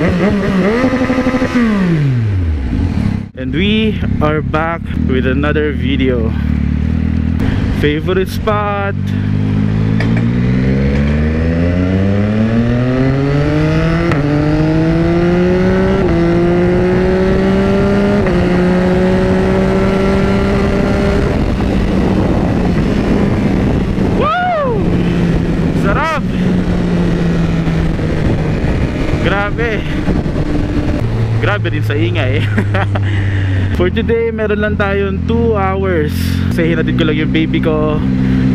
And we are back with another video. Favorite spot. Woo! Sarap. Grabe din sa ingay. For today, meron lang tayong 2 hours. Kasi hinatid ko lang yung baby ko.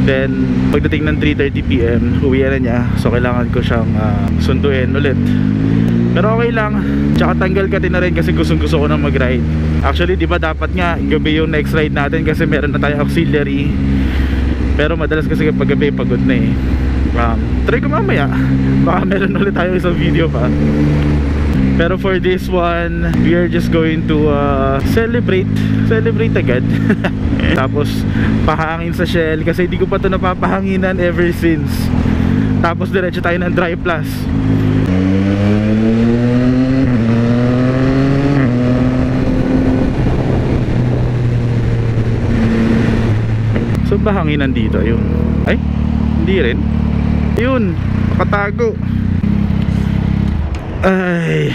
Then, pagdating ng 3:30 PM, uwi na niya. So, kailangan ko siyang sunduin ulit. Pero okay lang. Tsaka tanggal ka din na rin kasi gustong-gusto ko na mag-ride. Actually, di ba dapat nga gabi yung next ride natin kasi meron na tayong auxiliary. Pero madalas kasi kapag gabi, pagod na eh. Try ko mamaya. Baka meron ulit tayo isang video pa. Pero for this one, we are just going to celebrate agad. Tapos pahangin sa Shell kasi hindi ko pa ito napapahanginan ever since. Tapos diretso tayo ng Dry Plus. So pahanginan dito yun. Ay, hindi rin. Yun, nakatago. Ay,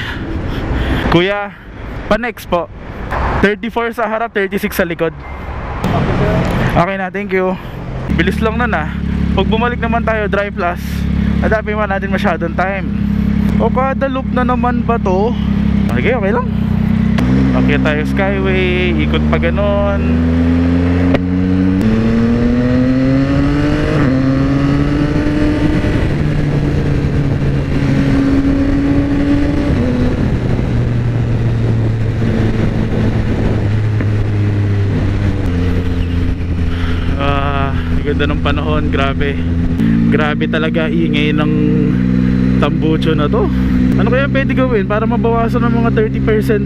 kuya, pa-next po. 34 sa harap, 36 sa likod. Okay na, thank you. Bilis lang nun ah. Pag bumalik naman tayo Dry Plus, adapin man natin masyadong time. O kada loop na naman ba to? Okay, okay lang. Okay tayo Skyway, ikot pa ganon. Ganda ng panahon, grabe talaga ingay ng tambucho na to. Ano kaya pwede gawin para mabawasan ng mga 30%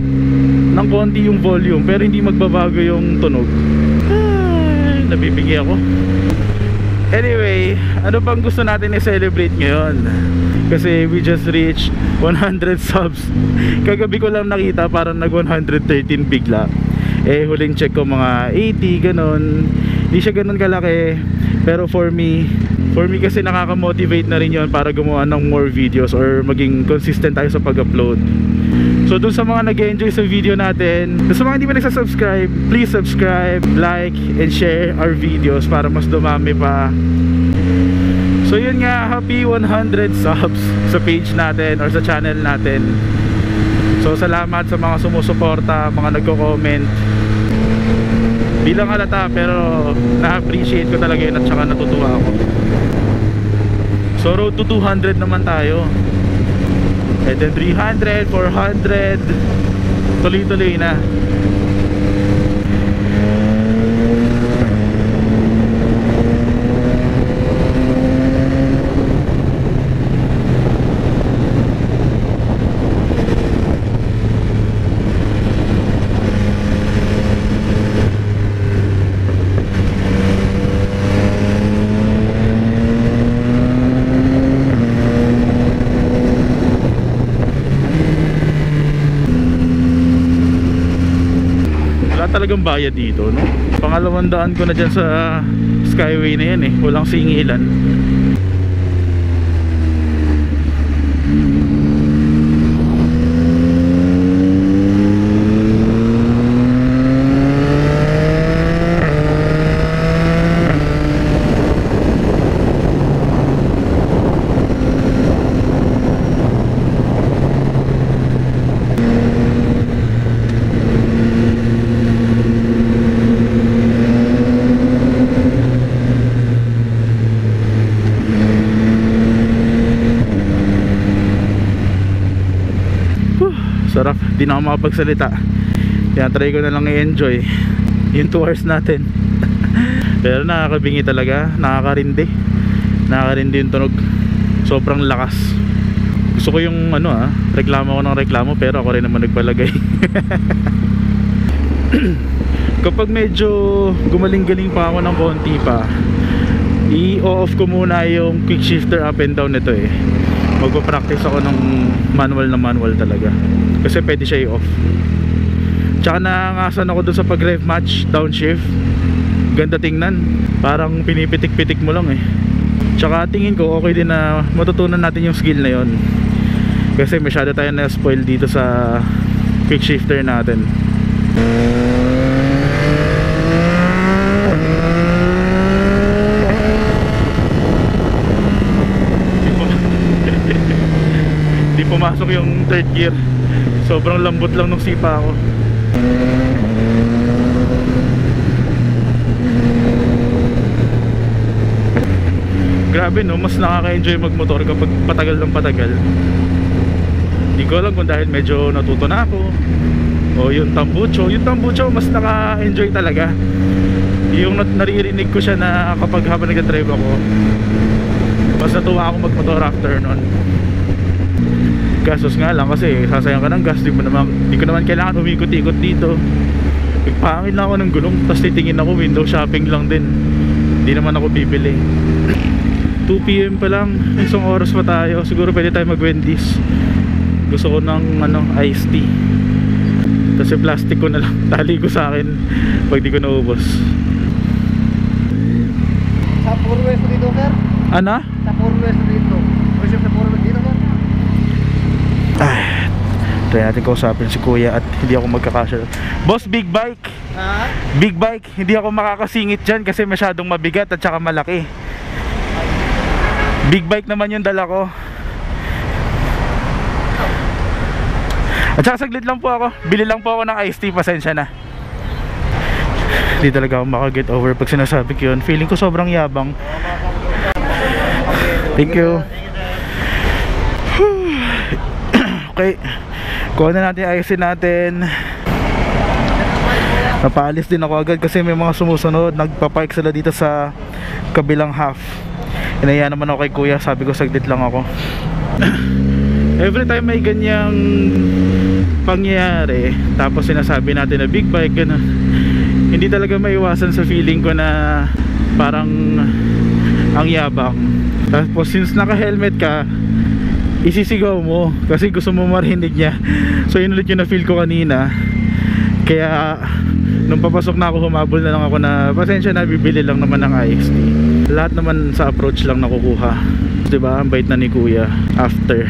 ng konti yung volume pero hindi magbabago yung tunog? Ay, nabibigay ako. Anyway, ano pang gusto natin i-celebrate ngayon? Kasi we just reached 100 subs. Kagabi ko lang nakita parang nag 113 bigla. Eh huling check ko mga 80 ganon. Hindi siya ganun kalaki. Pero for me kasi nakaka-motivate na rin yun para gumawa ng more videos or maging consistent tayo sa pag-upload. So dun sa mga nag-enjoy sa video natin, sa mga hindi pa nagsasubscribe, please subscribe, like, and share our videos para mas dumami pa. So yun nga, happy 100 subs sa page natin or sa channel natin. So salamat sa mga sumusuporta, mga nagko-comment. Di lang halata pero na-appreciate ko talaga yun at saka natutuwa ako. So road to 200 naman tayo. And then 300, 400. Tuloy-tuloy na. Talagang bayad dito, no? Pangalawang daan ko na dyan sa Skyway na yan eh. Walang singilan. Sarap, di na ako makapagsalita. Kaya try ko na lang i-enjoy yung 2 hours natin. Pero nakakabingi talaga, nakakarindi yung tunog. Sobrang lakas. Gusto ko yung reklamo ko ng reklamo pero ako rin naman nagpalagay. Kapag medyo gumaling-galing pa ako ng konti pa, i-off ko muna yung quick shifter up and down nito eh. magpa-practice ako ng manual na manual talaga, kasi pwede siya i-off. Tsaka nangangasan ako dun sa pag-rev match downshift. Ganda tingnan, parang pinipitik-pitik mo lang eh. Tsaka tingin ko okay din na matutunan natin yung skill na yon, kasi masyado tayo na spoil dito sa quick shifter natin. Di pumasok yung third gear, sobrang lambot lang nung sipa ko. Grabe no, mas nakaka-enjoy magmotor kapag patagal ng patagal. Hindi ko alam kung dahil medyo natuto na ako o yung tambucho mas naka-enjoy talaga. Yung naririnig ko siya na kapag habang nag-drive ako, mas natuwa ako magmotor after nun. Gastos nga lang kasi sasayang ka ng gas, di ko naman kailangan umikot-ikot dito. Nagpangin lang ako ng gulong, tapos titingin ako, window shopping lang din, hindi naman ako bibili. 2 PM pa lang, isang oras pa tayo, siguro pwede tayo mag-Wendy's. Gusto ko ng iced tea, kasi plastic ko na lang, tali ko sa akin pag di ko naubos. Sa Puro West dito, sir? Ano? Sa Puro West dito. Worship sa Puro West dito, sir? Try natin kausapin si kuya at hindi ako magkakasya. Boss, big bike. Ha? Big bike, hindi ako makakasingit dyan kasi masyadong mabigat at saka malaki. Big bike naman yung dala ko. At saka saglit lang po ako, bili lang po ako ng iced tea, pasensya na. Hindi talaga ako makaget over pag sinasabi ko yun. Feeling ko sobrang yabang. Thank you. Okay, kuha na natin yung iced tea natin. Napaalis din ako agad kasi may mga sumusunod. Nagpapark sila dito sa kabilang half. Inaya naman ako kay kuya, sabi ko saglit lang ako. Every time may ganyang pangyayari, tapos sinasabi natin na big bike, gano'n, hindi talaga maiwasan sa feeling ko na parang ang yabang. Tapos since naka-helmet ka, isisigaw mo kasi gusto mo marinig niya. So yun ulit yung na-feel ko kanina. Kaya nung papasok na ako, humabol na lang ako na pasensya na, bibili lang naman ng iced tea. Lahat naman sa approach lang nakukuha, diba? Ang bait na ni kuya after.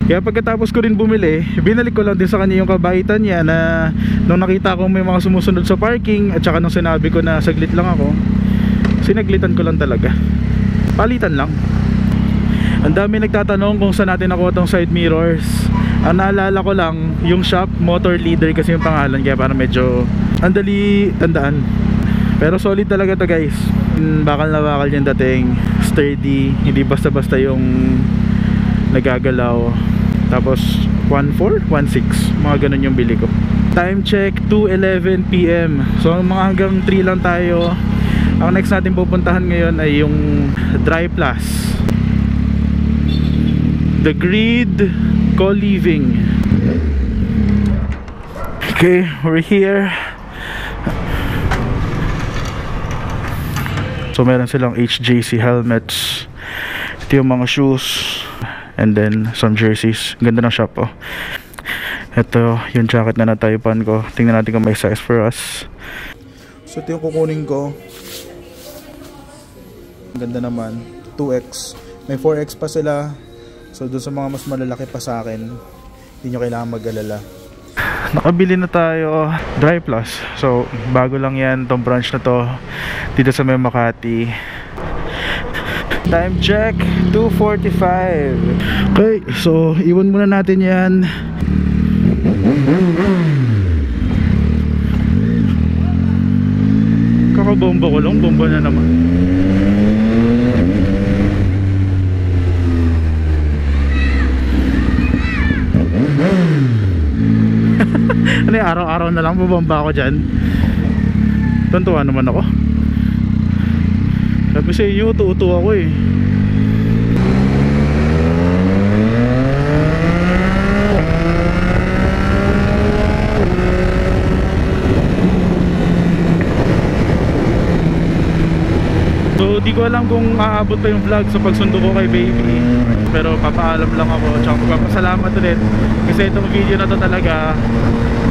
Kaya pagkatapos ko rin bumili, binalik ko lang din sa kanya yung kabaitan niya na nung nakita ko may mga sumusunod sa parking, at saka nung sinabi ko na saglit lang ako, sinaglitan ko lang talaga. Palitan lang. Ang dami nagtatanong kung saan natin nakuha tong side mirrors. Ang naalala ko lang, yung shop, Motor Leader kasi yung pangalan, kaya parang medyo andali tandaan. Pero solid talaga to guys. Bakal na bakal yung dating, sturdy, hindi basta-basta yung nagagalaw. Tapos 1.4, 1.6, mga ganun yung bili ko. Time check 2:11 PM. So mga hanggang 3 lang tayo. Ang next natin pupuntahan ngayon ay yung Dry Plus, The Grid Co-Living. Okay, we're here. So meron silang HJC helmets. Ito yung mga shoes, and then some jerseys. Ganda ng shop oh. Ito yung jacket na nataypan ko. Tingnan natin kung may size for us. So ito yung kukunin ko. Ganda naman, 2X. May 4X pa sila. So doon sa mga mas malalaki pa sa akin, hindi nyo kailangan mag-alala. Nakabili na tayo Dry Plus. So bago lang yan tong branch na to dito sa may Makati. Time check 2:45. Okay, so iwan muna natin yan. Kakabomba ko lang, bomba na naman. Ano yung araw-araw na lang bubomba ako dyan. Tuntuwa naman ako. Sabi sa inyo, utu-utu ako eh. So di ko ko alam kung aabot pa yung vlog sa pagsundo ko kay baby, pero papaalam lang ako. Tsaka magpapasalamat ulit kasi itong video na to talaga,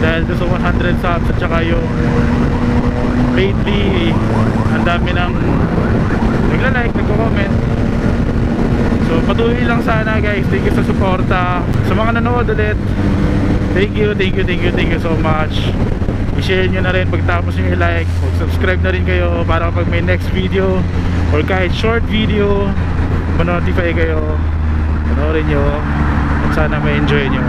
dahil sa 100 subs at saka yung lately ang dami ng nagla-like, nagko-comment. So patuloy lang sana guys. Thank you sa suporta. Sa mga nanood ulit, thank you so much. I-share nyo na rin pagtapos nyo i-like. Mag-subscribe na rin kayo para pag may next video or kahit short video, ma-notify kayo. Panoorin nyo at sana ma-enjoy nyo.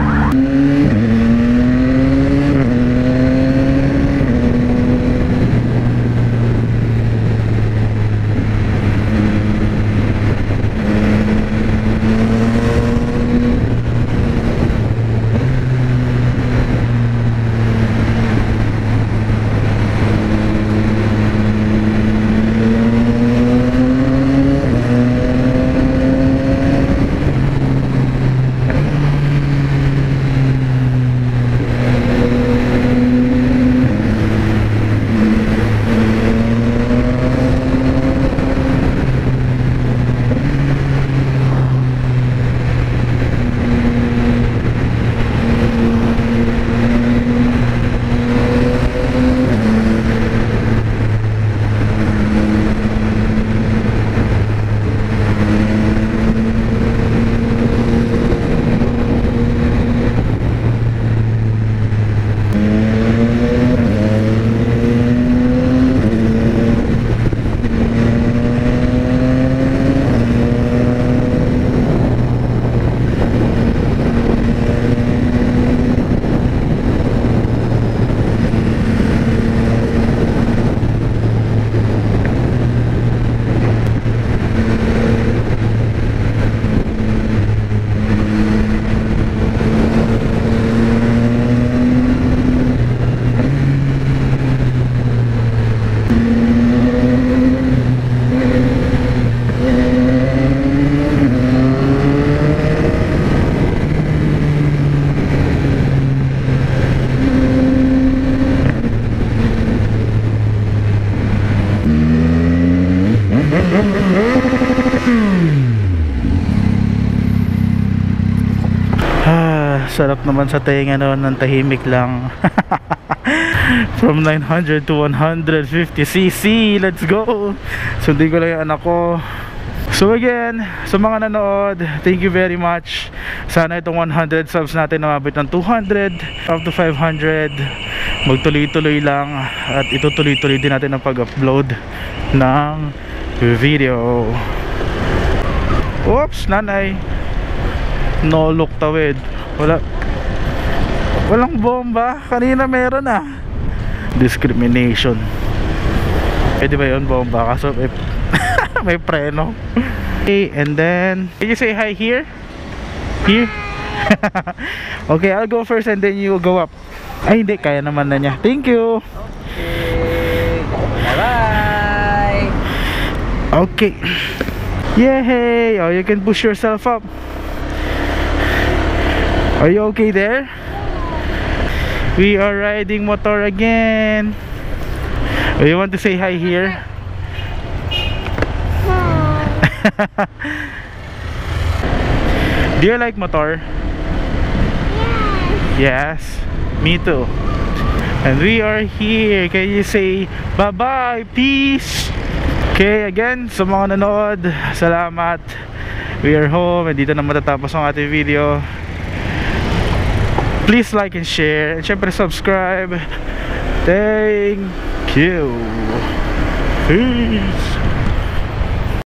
Sarap naman sa tenga noon ng tahimik lang. From 900 to 150cc. Let's go. Sundin ko lang yung anak ko. So again, sa mga nanood, thank you very much. Sana itong 100 subs natin umabot ng 200 up to 500. Magtuloy-tuloy lang at itutuloy-tuloy din natin ang pag-upload ng video. Oops, nanay. No look tawid. Walang bomba. Kanina meron ah. Discrimination. Pwede ba yun bomba? Kaso may preno. Okay, and then can you say hi here? Here? Okay, I'll go first and then you go up. Ay hindi, kaya naman na niya. Thank you. Okay. Bye-bye. Okay. Yay! Oh, you can push yourself up. Are you okay there? We are riding motor again. Oh, you want to say hi here? Do you like motor? Yes. Me too. And we are here. Can you say bye-bye, peace? Okay, again, sa mga nanood, salamat. We are home and dito na matatapos ang ating video. Please like and share and syempre subscribe. Thank you. Peace.